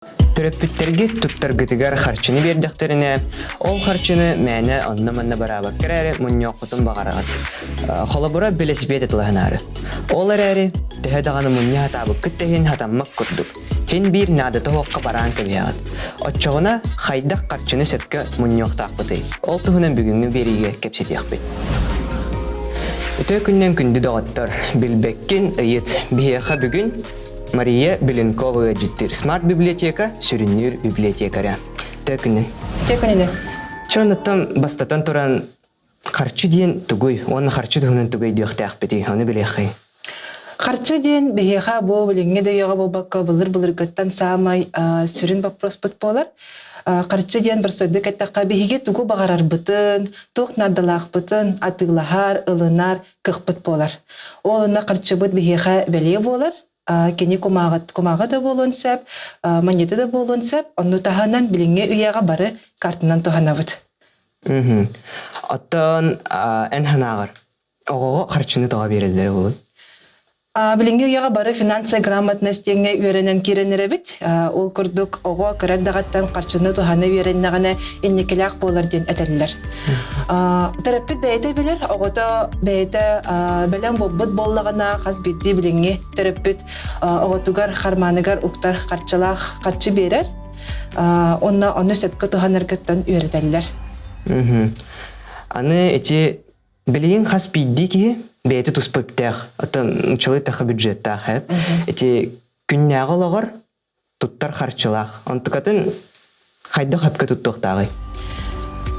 Төрөппүттерги туттаргытыгар харчыны бердиктерине, ол харчыны мәне онна-манна барабак керәре муньоққутун бағарағат. Холобура велосипед етілғанары. Ол әрәри төхедағаны мунья хатабы күттехин хатаммак күрдік. Хин бир надыты хоққа баран кәбияғат. Отчоғына хайдақ харчыны сөпке муньоқтақ бұтай. Ол тұхынан бүгінгі бериге кепсетияқ бет. Өтө күннен күнді доғаттар білбеккен ұйет бейеқа бүгін Мария Беленкова життер смарт библиотека, сүріннер библиотекаря. Төкінен. Төкінен. Чоныттан бастатан туран қарчы дейін түгөй, оны қарчы түгінен түгөй дүйіқті ақпеті, оны білеқай. Қарчы дейін бейеға бұл біліңе дөйеға бұл баққа бұлыр көттен саамай сүрін бапрос бұт болар. Қарчы дейін бір сөйді кәттаққа бейге түгі бағарар бұтын, тұқ надалақ бұтын, атығлағар, ылынар, қық бұт болар. Олына қарчы бұт бейеға бәле болар. Кені комаға да болуын сәп, монеты да болуын сәп, оны тағанан біліңе үйеға бары картынан тұғана бұд. Оттан ән ханағыр, оғығы қарчыны тұға берелдері болуын? Біліңе үйеға бары финансия грамотностеңе үйеренен керенері біт. Ол күрдік оғы кірардағаттан қарчыны тұғаны үйереннағаны еннекелі болар ден әтәлілер. Төрөппіт бәйті білер, оғыта бәйті бәлен бұд боллағына қаз бедді біліңе төрөппіт оғытуғар, қарманығар, ұқтар, қарчылақ, қарчы берер. Оны сөпкі тұғанырғыттан үйеретәлілер. Аны әте білігін қаз бедді ке бәйті тұспыптақ, аты ұчылы тақы бюджеттақ әп. Әте күннәғы олағыр тұттар қарчылақ. Онтықатын қайдық әпкі тұттықтағы?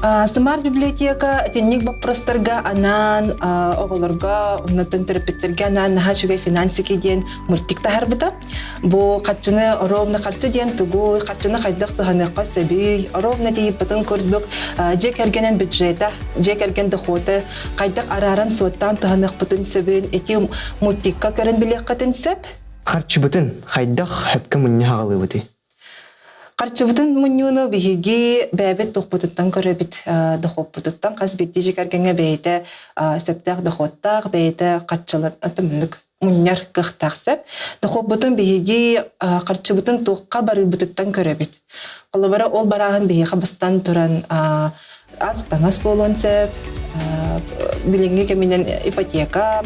Смарт библиотека тенник вопростарга анан оголорга оннотон терапевттерге анан наха чугай финансики ден муртик тахарбыта. Бу каччыны ровно карчы ден тугуй, каччыны хайдак туханыкка сөбүй, ровно дейіп бытын көрдік жек әргенен бюджета, жек әрген доходы, кайдак араран суоттан туханык бытын сөбүйін, эти муртикка көрін білек қатын сөп. Қарчы бытын хайдак хөпкі мұнне хағылы бұты? Қарчыбытын мұнюны бігеге бәбет тоқпытыттан көребет доқоппытыттан қаз бетті жекергенге бәйті сөптақ доқоттақ бәйті қарчылын атымындық мұнняр қықтақ сөп. Доқоппытын бігеге қарчыбытын тоққа барылбытыттан көребет. Қолыбары ол барағын бігеге бастан тұран аз таңас болуын сөп, білінге кемінен ипотека,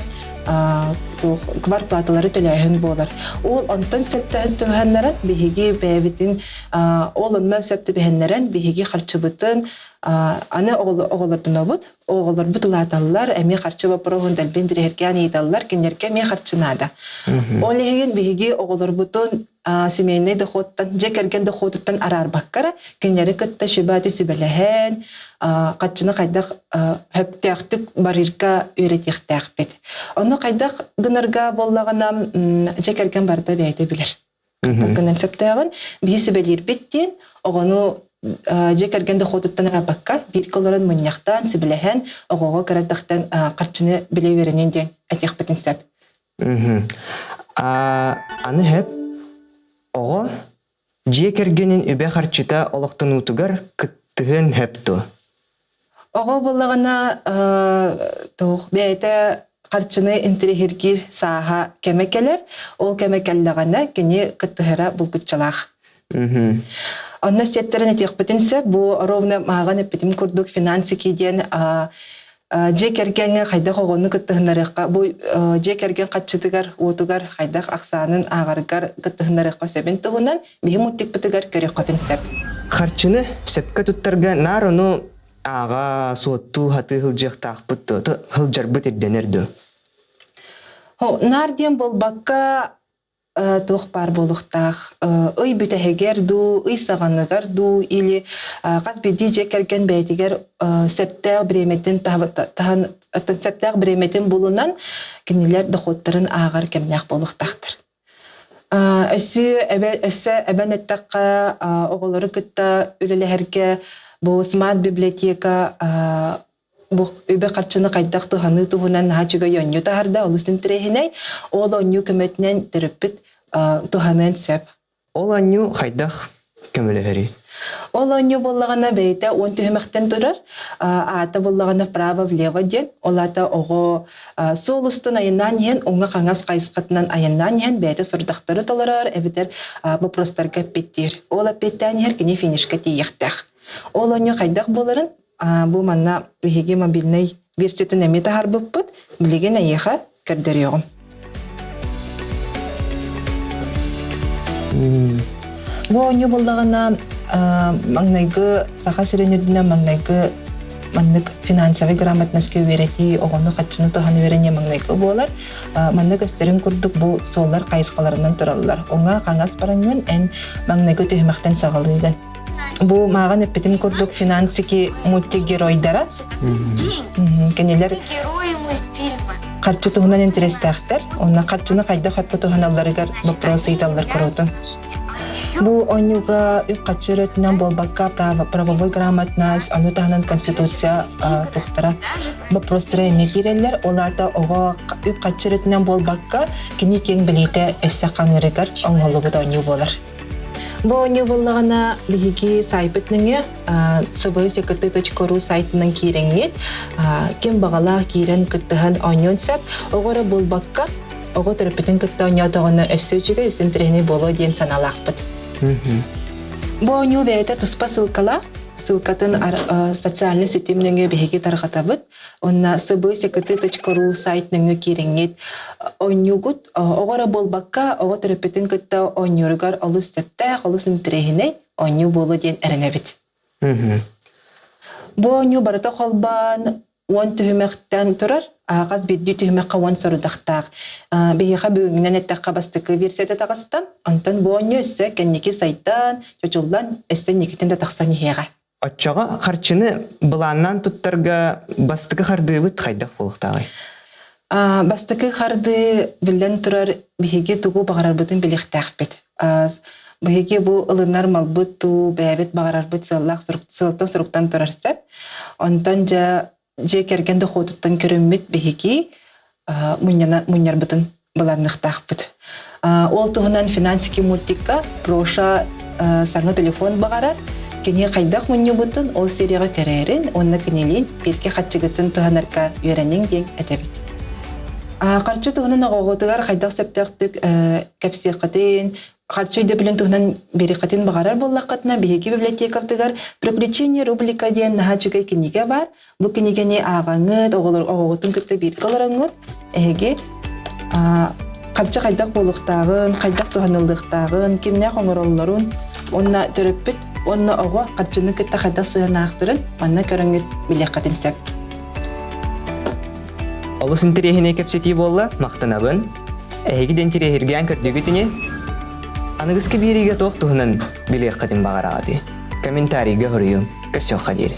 квартплаталары төләйін болар. Ол онтон сөптәйін түмәнлерін бігеге бәйбетін, ол онна сөпті бәйінлерін бігеге қарчыбытын, аны оғылырдың обыд, оғылыр бұтылаталылар, әме қарчыба бұрығын дәлбен дірерген ейталылар, кенерге ме қарчынады. Ол еген бігеге оғылыр бұтын семейный доходтан, жек әрген доходыттан арар баққара, кенері күтті шүбәді сүбәләхен, қатшыны қайдақ хөптәқтік барырға өретектәқ бет. Оны қайдақ гынырға боллағанам жек әрген барды бәйді білір. Гынан сөптәғын, бейі сүбәлер беттен, оғыны жек әрген доходыттан арар баққа, бір колорын мұнияқтан сүбәләхен, оғыға қарардақтан қатшыны біле веренен ден әтек бетін сөп. Аны хеп оға жек әргенін өбе қарчыта олықтың ұтығар күттігін хөпту? Оға болағына бәйті қарчыны интерехергер саға кәмекелер, ол кәмекеллағана кені күттігіра бұл күтчалақ. Онна сеттерін әтек бітінсі, бұл ровны маған әппетім күрдік финансы кейден жек әргенге қайдақ оғыны күттігінарыққа, бұл жек әрген қатшытығар, отығар, қайдақ ақсанын ағарғар күттігінарыққа сөбін тұғынан, бейім ұттек бітігар көрек қатын сөп. Қарчыны сөпке тұттарға нар оны аға суотту хаты хылжық тақпытты, хылжар бұт ерденерді? Нар ден бол баққа тоқ бар болуқтақ, ұй бүтәхегер ду, ұй сағанығар ду, или қаз беді жек әрген бәйтігер сөптәғ біреметін болуынан кенелер дұқоттарын ағар кемнәқ болуқтақтыр. Өсі әбән әттаққа оғылары күтті өлілерге бұл смарт библиотека өбе қарчыны қайдақ тұғаны тұғынан хачыға йоню тағарда олыстың тірехіней, ол оню көмөтінен түріппіт тұғанын сөп. Ол оню қайдақ көмілі әрі? Ол онню боллагана бейте он түһмәктен турар. Ата боллагана право влево ден. Олата ого солустун айынан ен оңга каңас кайсыкатынан айынан ен бейте сурдактары толорор эбитер вопростарга петтир. Ола петтен ер кини финишка тиехтах. Ол онню кайдак боларын бу манна биһиги мобильный верситетин эмете харбыппыт билеген айыха көрдөрүгүм. Бу онню боллагана маңнайгы саха сиренердине маңнайгы маннык финансовый грамотностьке верети огону качыны тоханы верене маңнайгы болар. Маннык өстерин курдук бу соллар кайыскаларынан тураллар. Оңа каңас баранган эн маңнайгы төһмәктен сагалыйган. Бу маган эппетим курдук финансики мультигеройдара. Кенелер карчы туһунан интерестахтар. Онна карчыны кайда хаппы туһаналларыгар вопрос ыйталлар коротун. Бу онюга үккачырытынан болбакка правовой грамотность, аны таханан конституция тухтара вопростары эме киреллер. Олата ого үккачырытынан болбакка кини кең билите эссе каңырыгар оңолугу оню болар. Бу оню боллагана биһиги сайпытныңы cb.ct.ru сайтынан киреңет кем багала кирен кыттыхан оньонсап огора болбакка ого терапевтин кытта оньотогону өссөчүгө үстүнтүрени боло диэн саналакпыт. Бу оню бейте туспа ссылкатын социальный сетимнөңө биһиги таргатабыт. Онна cb.ct.ru сайтныңы киреңет оньюгут огора болбакка ого терапевтин кытта оньюругар олус тепте олус интерехине онью боло диэн эренебит. Бу оню барата холбан он түһмәктән турар, агаз бидди түһмәккә он сорудактак. Бейха бүгүннән әттәккә бастыкы версияда тагыстан, антан бу оню өссө кенники сайтан, чочулдан өстен никитен дә таксан иһега. Отчага харчыны буланнан туттарга бастыкы хардыбыт хайдак булыктагы. Бастыкы харды билен турар биһиге тугу багарарбытын билектәкбит. Биһиге бу ылынар малбыт ту бәбет багарарбыт сылтан суруктан турарсап, онтан же кергенде хотуттан көрүммүт биһиги муньярбытын буланныктакбыт. Ол туһунан финансики мультикка проша саңа телефон багарар. Кене кайдак муньюбутун ол серияга керерин, онна кенелин перке хатчыгытын туһанарка үйренең дең этебит. Карчы туһунан оготугар кайдак септектик кепсиякатын Харчойда билен туһунан берекатын багарар боллаккатына биһиги библиотекаптыгар приключения рубрика диэн нахачугай киниге бар. Бу кинигени агаңыт, оготун кытта бир калараңыт. Эге карчы кайдак болуктагын, кайдак туһанылдыктагын, кимне коңороллорун, онна төрөппүт, онна ого карчыны кытта кайдак сыянаактырын, анна көрөңүт билекатын сеп. Олус интерехине кепсети болла, мактанабын. Эги дентерехирген көрдүгүтүнө Анығыз кебереге тоқтығынан білек қадым бағарағады. Комментарийге ғырыйым. Көсі қадері.